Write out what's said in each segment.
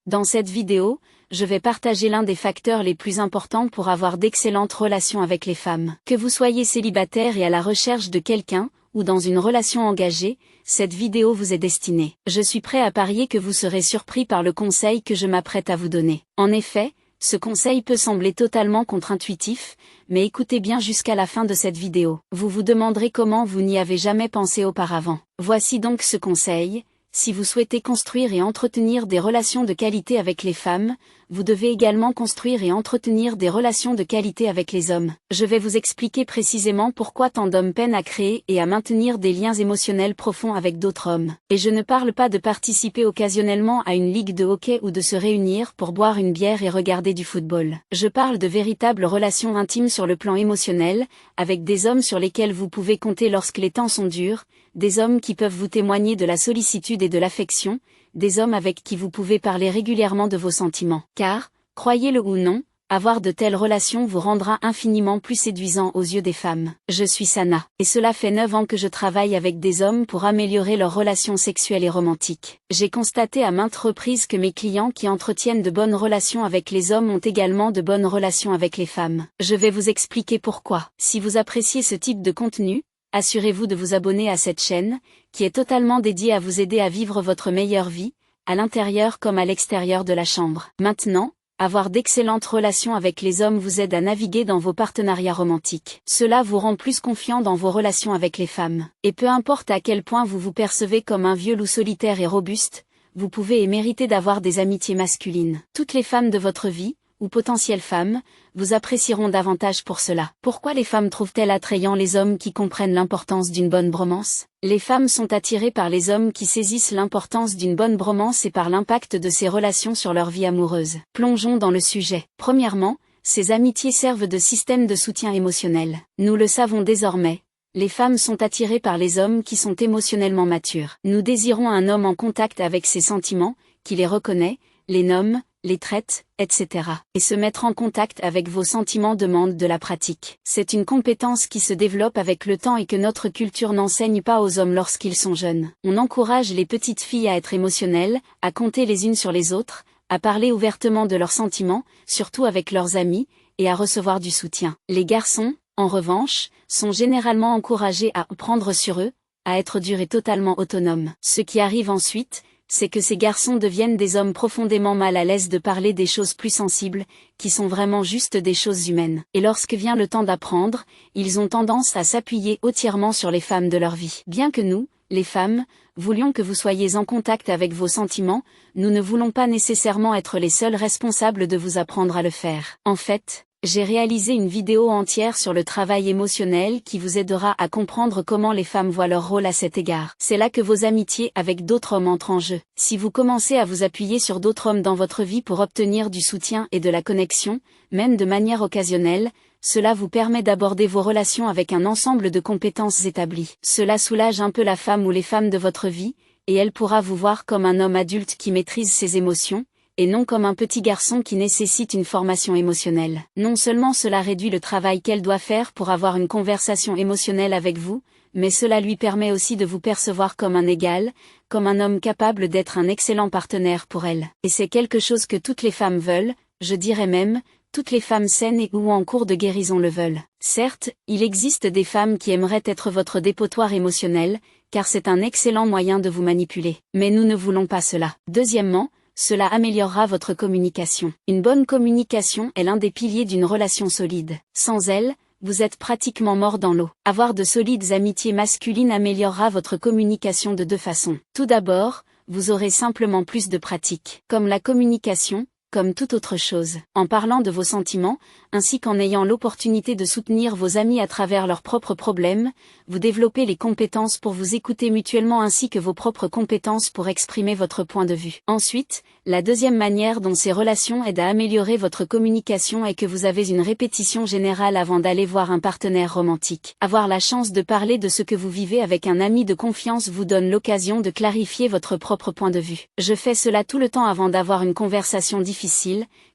Dans cette vidéo, je vais partager l'un des facteurs les plus importants pour avoir d'excellentes relations avec les femmes. Que vous soyez célibataire et à la recherche de quelqu'un, ou dans une relation engagée, cette vidéo vous est destinée. Je suis prêt à parier que vous serez surpris par le conseil que je m'apprête à vous donner. En effet, ce conseil peut sembler totalement contre-intuitif, mais écoutez bien jusqu'à la fin de cette vidéo. Vous vous demanderez comment vous n'y avez jamais pensé auparavant. Voici donc ce conseil. Si vous souhaitez construire et entretenir des relations de qualité avec les femmes, vous devez également construire et entretenir des relations de qualité avec les hommes. Je vais vous expliquer précisément pourquoi tant d'hommes peinent à créer et à maintenir des liens émotionnels profonds avec d'autres hommes. Et je ne parle pas de participer occasionnellement à une ligue de hockey ou de se réunir pour boire une bière et regarder du football. Je parle de véritables relations intimes sur le plan émotionnel, avec des hommes sur lesquels vous pouvez compter lorsque les temps sont durs, des hommes qui peuvent vous témoigner de la sollicitude et de l'affection, des hommes avec qui vous pouvez parler régulièrement de vos sentiments. Car, croyez-le ou non, avoir de telles relations vous rendra infiniment plus séduisant aux yeux des femmes. Je suis Sana, et cela fait 9 ans que je travaille avec des hommes pour améliorer leurs relations sexuelles et romantiques. J'ai constaté à maintes reprises que mes clients qui entretiennent de bonnes relations avec les hommes ont également de bonnes relations avec les femmes. Je vais vous expliquer pourquoi. Si vous appréciez ce type de contenu, assurez-vous de vous abonner à cette chaîne, qui est totalement dédiée à vous aider à vivre votre meilleure vie, à l'intérieur comme à l'extérieur de la chambre. Maintenant, avoir d'excellentes relations avec les hommes vous aide à naviguer dans vos partenariats romantiques. Cela vous rend plus confiant dans vos relations avec les femmes. Et peu importe à quel point vous vous percevez comme un vieux loup solitaire et robuste, vous pouvez et méritez d'avoir des amitiés masculines. Toutes les femmes de votre vie, ou potentielles femmes, vous apprécieront davantage pour cela. Pourquoi les femmes trouvent-elles attrayants les hommes qui comprennent l'importance d'une bonne bromance? Les femmes sont attirées par les hommes qui saisissent l'importance d'une bonne bromance et par l'impact de ces relations sur leur vie amoureuse. Plongeons dans le sujet. Premièrement, ces amitiés servent de système de soutien émotionnel. Nous le savons désormais. Les femmes sont attirées par les hommes qui sont émotionnellement matures. Nous désirons un homme en contact avec ses sentiments, qui les reconnaît, les nomme, les traite, etc. Et se mettre en contact avec vos sentiments demande de la pratique. C'est une compétence qui se développe avec le temps et que notre culture n'enseigne pas aux hommes lorsqu'ils sont jeunes. On encourage les petites filles à être émotionnelles, à compter les unes sur les autres, à parler ouvertement de leurs sentiments, surtout avec leurs amis, et à recevoir du soutien. Les garçons, en revanche, sont généralement encouragés à prendre sur eux, à être durs et totalement autonomes. Ce qui arrive ensuite, c'est que ces garçons deviennent des hommes profondément mal à l'aise de parler des choses plus sensibles, qui sont vraiment juste des choses humaines. Et lorsque vient le temps d'apprendre, ils ont tendance à s'appuyer entièrement sur les femmes de leur vie. Bien que nous, les femmes, voulions que vous soyez en contact avec vos sentiments, nous ne voulons pas nécessairement être les seuls responsables de vous apprendre à le faire. En fait, j'ai réalisé une vidéo entière sur le travail émotionnel qui vous aidera à comprendre comment les femmes voient leur rôle à cet égard. C'est là que vos amitiés avec d'autres hommes entrent en jeu. Si vous commencez à vous appuyer sur d'autres hommes dans votre vie pour obtenir du soutien et de la connexion, même de manière occasionnelle, cela vous permet d'aborder vos relations avec un ensemble de compétences établies. Cela soulage un peu la femme ou les femmes de votre vie, et elle pourra vous voir comme un homme adulte qui maîtrise ses émotions, et non comme un petit garçon qui nécessite une formation émotionnelle. Non seulement cela réduit le travail qu'elle doit faire pour avoir une conversation émotionnelle avec vous, mais cela lui permet aussi de vous percevoir comme un égal, comme un homme capable d'être un excellent partenaire pour elle. Et c'est quelque chose que toutes les femmes veulent, je dirais même, toutes les femmes saines et ou en cours de guérison le veulent. Certes, il existe des femmes qui aimeraient être votre dépotoir émotionnel, car c'est un excellent moyen de vous manipuler. Mais nous ne voulons pas cela. Deuxièmement, cela améliorera votre communication. Une bonne communication est l'un des piliers d'une relation solide. Sans elle, vous êtes pratiquement mort dans l'eau. Avoir de solides amitiés masculines améliorera votre communication de 2 façons. Tout d'abord, vous aurez simplement plus de pratique. Comme la communication, comme toute autre chose. En parlant de vos sentiments, ainsi qu'en ayant l'opportunité de soutenir vos amis à travers leurs propres problèmes, vous développez les compétences pour vous écouter mutuellement ainsi que vos propres compétences pour exprimer votre point de vue. Ensuite, la deuxième manière dont ces relations aident à améliorer votre communication est que vous avez une répétition générale avant d'aller voir un partenaire romantique. Avoir la chance de parler de ce que vous vivez avec un ami de confiance vous donne l'occasion de clarifier votre propre point de vue. Je fais cela tout le temps avant d'avoir une conversation difficile,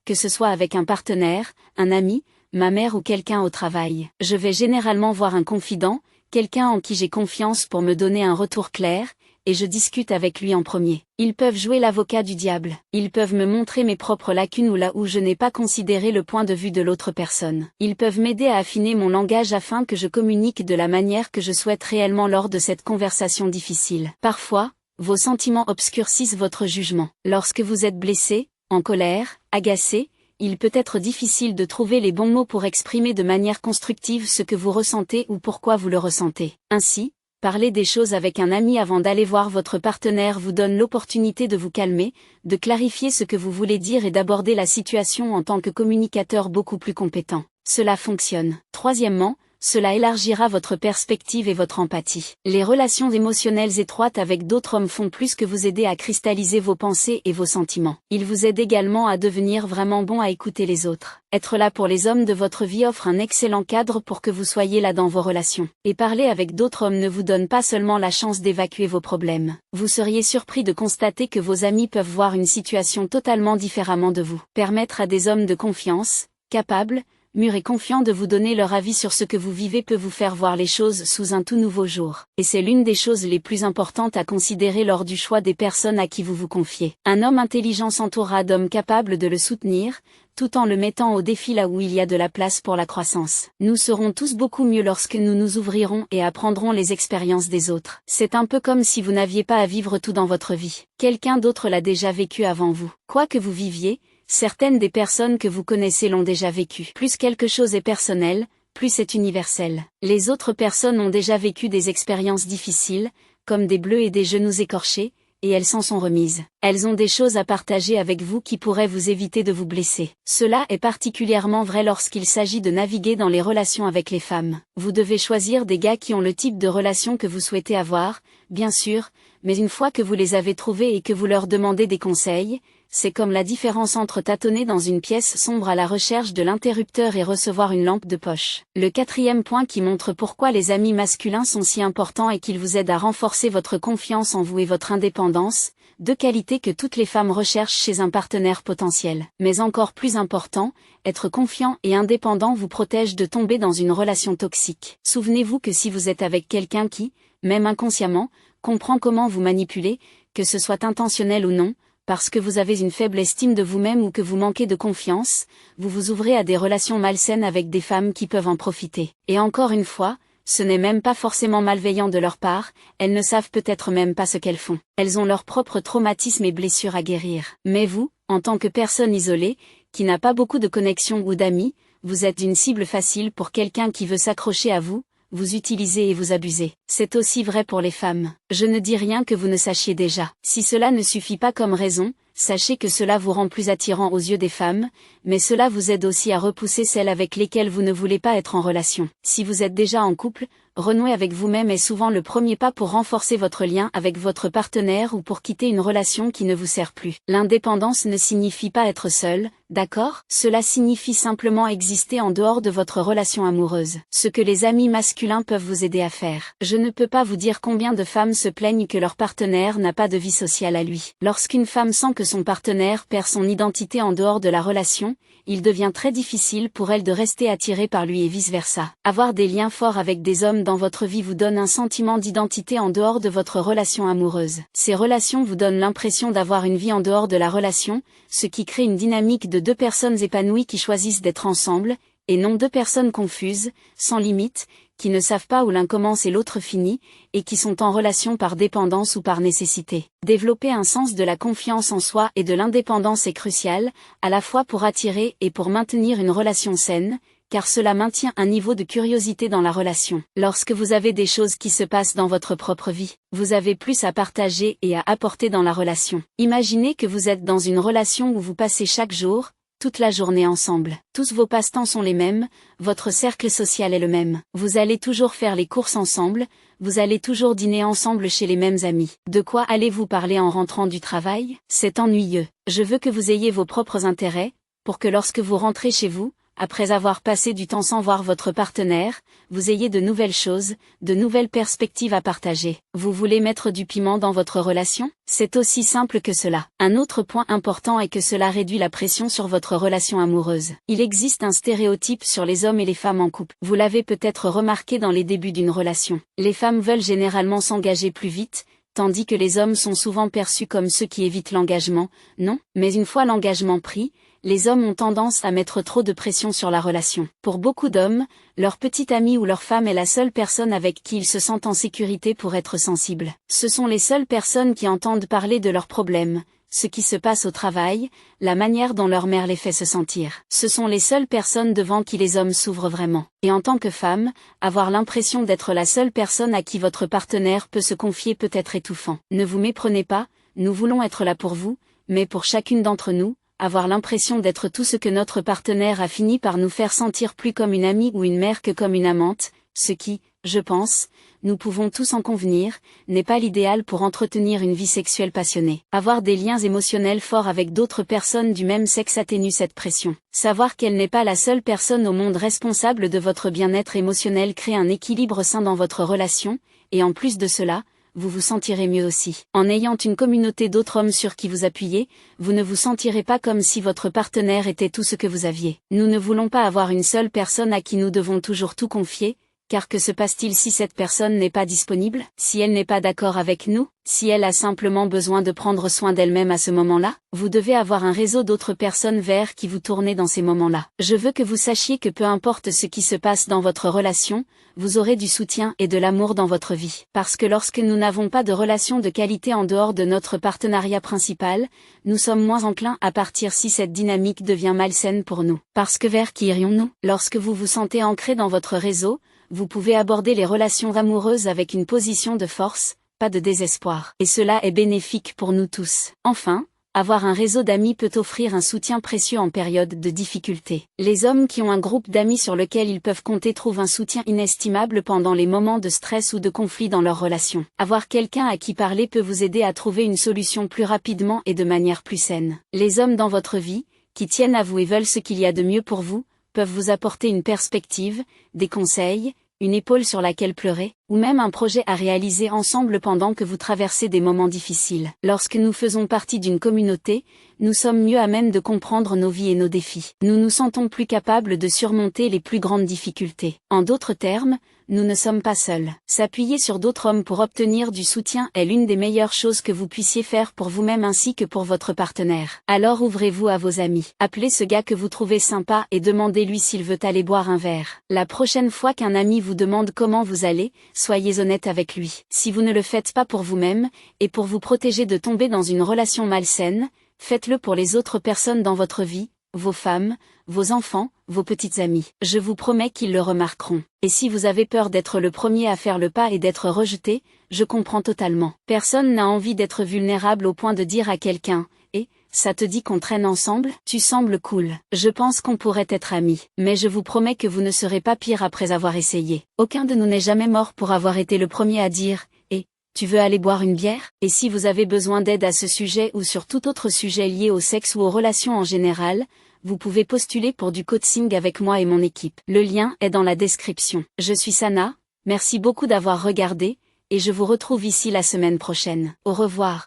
que ce soit avec un partenaire, un ami, ma mère ou quelqu'un au travail. Je vais généralement voir un confident, quelqu'un en qui j'ai confiance pour me donner un retour clair, et je discute avec lui en premier. Ils peuvent jouer l'avocat du diable. Ils peuvent me montrer mes propres lacunes ou là où je n'ai pas considéré le point de vue de l'autre personne. Ils peuvent m'aider à affiner mon langage afin que je communique de la manière que je souhaite réellement lors de cette conversation difficile. Parfois, vos sentiments obscurcissent votre jugement. Lorsque vous êtes blessé, en colère, agacé, il peut être difficile de trouver les bons mots pour exprimer de manière constructive ce que vous ressentez ou pourquoi vous le ressentez. Ainsi, parler des choses avec un ami avant d'aller voir votre partenaire vous donne l'opportunité de vous calmer, de clarifier ce que vous voulez dire et d'aborder la situation en tant que communicateur beaucoup plus compétent. Cela fonctionne. Troisièmement, cela élargira votre perspective et votre empathie. Les relations émotionnelles étroites avec d'autres hommes font plus que vous aider à cristalliser vos pensées et vos sentiments. Ils vous aident également à devenir vraiment bon à écouter les autres. Être là pour les hommes de votre vie offre un excellent cadre pour que vous soyez là dans vos relations. Et parler avec d'autres hommes ne vous donne pas seulement la chance d'évacuer vos problèmes. Vous seriez surpris de constater que vos amis peuvent voir une situation totalement différemment de vous. Permettre à des hommes de confiance, capables, mûrs et confiants de vous donner leur avis sur ce que vous vivez peut vous faire voir les choses sous un tout nouveau jour. Et c'est l'une des choses les plus importantes à considérer lors du choix des personnes à qui vous vous confiez. Un homme intelligent s'entourera d'hommes capables de le soutenir, tout en le mettant au défi là où il y a de la place pour la croissance. Nous serons tous beaucoup mieux lorsque nous nous ouvrirons et apprendrons les expériences des autres. C'est un peu comme si vous n'aviez pas à vivre tout dans votre vie. Quelqu'un d'autre l'a déjà vécu avant vous. Quoi que vous viviez, certaines des personnes que vous connaissez l'ont déjà vécu. Plus quelque chose est personnel, plus c'est universel. Les autres personnes ont déjà vécu des expériences difficiles, comme des bleus et des genoux écorchés, et elles s'en sont remises. Elles ont des choses à partager avec vous qui pourraient vous éviter de vous blesser. Cela est particulièrement vrai lorsqu'il s'agit de naviguer dans les relations avec les femmes. Vous devez choisir des gars qui ont le type de relation que vous souhaitez avoir, bien sûr, mais une fois que vous les avez trouvés et que vous leur demandez des conseils, c'est comme la différence entre tâtonner dans une pièce sombre à la recherche de l'interrupteur et recevoir une lampe de poche. Le quatrième point qui montre pourquoi les amis masculins sont si importants et qu'ils vous aident à renforcer votre confiance en vous et votre indépendance, deux qualités que toutes les femmes recherchent chez un partenaire potentiel. Mais encore plus important, être confiant et indépendant vous protège de tomber dans une relation toxique. Souvenez-vous que si vous êtes avec quelqu'un qui, même inconsciemment, comprend comment vous manipuler, que ce soit intentionnel ou non, parce que vous avez une faible estime de vous-même ou que vous manquez de confiance, vous vous ouvrez à des relations malsaines avec des femmes qui peuvent en profiter. Et encore une fois, ce n'est même pas forcément malveillant de leur part, elles ne savent peut-être même pas ce qu'elles font. Elles ont leurs propres traumatismes et blessures à guérir. Mais vous, en tant que personne isolée, qui n'a pas beaucoup de connexions ou d'amis, vous êtes une cible facile pour quelqu'un qui veut s'accrocher à vous, vous utilisez et vous abusez. C'est aussi vrai pour les femmes. Je ne dis rien que vous ne sachiez déjà. Si cela ne suffit pas comme raison, sachez que cela vous rend plus attirant aux yeux des femmes, mais cela vous aide aussi à repousser celles avec lesquelles vous ne voulez pas être en relation. Si vous êtes déjà en couple, renouer avec vous-même est souvent le premier pas pour renforcer votre lien avec votre partenaire ou pour quitter une relation qui ne vous sert plus. L'indépendance ne signifie pas être seul, d'accord? Cela signifie simplement exister en dehors de votre relation amoureuse. Ce que les amis masculins peuvent vous aider à faire. Je ne peux pas vous dire combien de femmes se plaignent que leur partenaire n'a pas de vie sociale à lui. Lorsqu'une femme sent que son partenaire perd son identité en dehors de la relation, il devient très difficile pour elle de rester attirée par lui et vice-versa. Avoir des liens forts avec des hommes dans votre vie vous donne un sentiment d'identité en dehors de votre relation amoureuse. Ces relations vous donnent l'impression d'avoir une vie en dehors de la relation, ce qui crée une dynamique de deux personnes épanouies qui choisissent d'être ensemble, et non deux personnes confuses, sans limite, qui ne savent pas où l'un commence et l'autre finit, et qui sont en relation par dépendance ou par nécessité. Développer un sens de la confiance en soi et de l'indépendance est crucial, à la fois pour attirer et pour maintenir une relation saine, car cela maintient un niveau de curiosité dans la relation. Lorsque vous avez des choses qui se passent dans votre propre vie, vous avez plus à partager et à apporter dans la relation. Imaginez que vous êtes dans une relation où vous passez chaque jour, toute la journée ensemble. Tous vos passe-temps sont les mêmes, votre cercle social est le même. Vous allez toujours faire les courses ensemble, vous allez toujours dîner ensemble chez les mêmes amis. De quoi allez-vous parler en rentrant du travail? C'est ennuyeux. Je veux que vous ayez vos propres intérêts, pour que lorsque vous rentrez chez vous, après avoir passé du temps sans voir votre partenaire, vous ayez de nouvelles choses, de nouvelles perspectives à partager. Vous voulez mettre du piment dans votre relation? C'est aussi simple que cela. Un autre point important est que cela réduit la pression sur votre relation amoureuse. Il existe un stéréotype sur les hommes et les femmes en couple. Vous l'avez peut-être remarqué dans les débuts d'une relation. Les femmes veulent généralement s'engager plus vite, tandis que les hommes sont souvent perçus comme ceux qui évitent l'engagement. Non, mais une fois l'engagement pris, les hommes ont tendance à mettre trop de pression sur la relation. Pour beaucoup d'hommes, leur petit ami ou leur femme est la seule personne avec qui ils se sentent en sécurité pour être sensibles. Ce sont les seules personnes qui entendent parler de leurs problèmes, ce qui se passe au travail, la manière dont leur mère les fait se sentir. Ce sont les seules personnes devant qui les hommes s'ouvrent vraiment. Et en tant que femme, avoir l'impression d'être la seule personne à qui votre partenaire peut se confier peut être étouffant. Ne vous méprenez pas, nous voulons être là pour vous, mais pour chacune d'entre nous, avoir l'impression d'être tout ce que notre partenaire a fini par nous faire sentir plus comme une amie ou une mère que comme une amante, ce qui, je pense, nous pouvons tous en convenir, n'est pas l'idéal pour entretenir une vie sexuelle passionnée. Avoir des liens émotionnels forts avec d'autres personnes du même sexe atténue cette pression. Savoir qu'elle n'est pas la seule personne au monde responsable de votre bien-être émotionnel crée un équilibre sain dans votre relation, et en plus de cela, vous vous sentirez mieux aussi. En ayant une communauté d'autres hommes sur qui vous appuyez, vous ne vous sentirez pas comme si votre partenaire était tout ce que vous aviez. Nous ne voulons pas avoir une seule personne à qui nous devons toujours tout confier, car que se passe-t-il si cette personne n'est pas disponible, si elle n'est pas d'accord avec nous, si elle a simplement besoin de prendre soin d'elle-même à ce moment-là? Vous devez avoir un réseau d'autres personnes vers qui vous tournez dans ces moments-là. Je veux que vous sachiez que peu importe ce qui se passe dans votre relation, vous aurez du soutien et de l'amour dans votre vie. Parce que lorsque nous n'avons pas de relation de qualité en dehors de notre partenariat principal, nous sommes moins enclins à partir si cette dynamique devient malsaine pour nous. Parce que vers qui irions-nous? Lorsque vous vous sentez ancré dans votre réseau, vous pouvez aborder les relations amoureuses avec une position de force, pas de désespoir. Et cela est bénéfique pour nous tous. Enfin, avoir un réseau d'amis peut offrir un soutien précieux en période de difficulté. Les hommes qui ont un groupe d'amis sur lequel ils peuvent compter trouvent un soutien inestimable pendant les moments de stress ou de conflit dans leur relation. Avoir quelqu'un à qui parler peut vous aider à trouver une solution plus rapidement et de manière plus saine. Les hommes dans votre vie, qui tiennent à vous et veulent ce qu'il y a de mieux pour vous, peuvent vous apporter une perspective, des conseils, une épaule sur laquelle pleurer, ou même un projet à réaliser ensemble pendant que vous traversez des moments difficiles. Lorsque nous faisons partie d'une communauté, nous sommes mieux à même de comprendre nos vies et nos défis. Nous nous sentons plus capables de surmonter les plus grandes difficultés. En d'autres termes, nous ne sommes pas seuls. S'appuyer sur d'autres hommes pour obtenir du soutien est l'une des meilleures choses que vous puissiez faire pour vous-même ainsi que pour votre partenaire. Alors ouvrez-vous à vos amis. Appelez ce gars que vous trouvez sympa et demandez-lui s'il veut aller boire un verre. La prochaine fois qu'un ami vous demande comment vous allez, soyez honnête avec lui. Si vous ne le faites pas pour vous-même, et pour vous protéger de tomber dans une relation malsaine, faites-le pour les autres personnes dans votre vie, vos femmes, vos enfants, vos petites amies. Je vous promets qu'ils le remarqueront. Et si vous avez peur d'être le premier à faire le pas et d'être rejeté, je comprends totalement. Personne n'a envie d'être vulnérable au point de dire à quelqu'un « Eh, ça te dit qu'on traîne ensemble? Tu sembles cool. Je pense qu'on pourrait être amis. » Mais je vous promets que vous ne serez pas pire après avoir essayé. Aucun de nous n'est jamais mort pour avoir été le premier à dire « Eh, tu veux aller boire une bière ?» Et si vous avez besoin d'aide à ce sujet ou sur tout autre sujet lié au sexe ou aux relations en général, vous pouvez postuler pour du coaching avec moi et mon équipe. Le lien est dans la description. Je suis Sana, merci beaucoup d'avoir regardé, et je vous retrouve ici la semaine prochaine. Au revoir.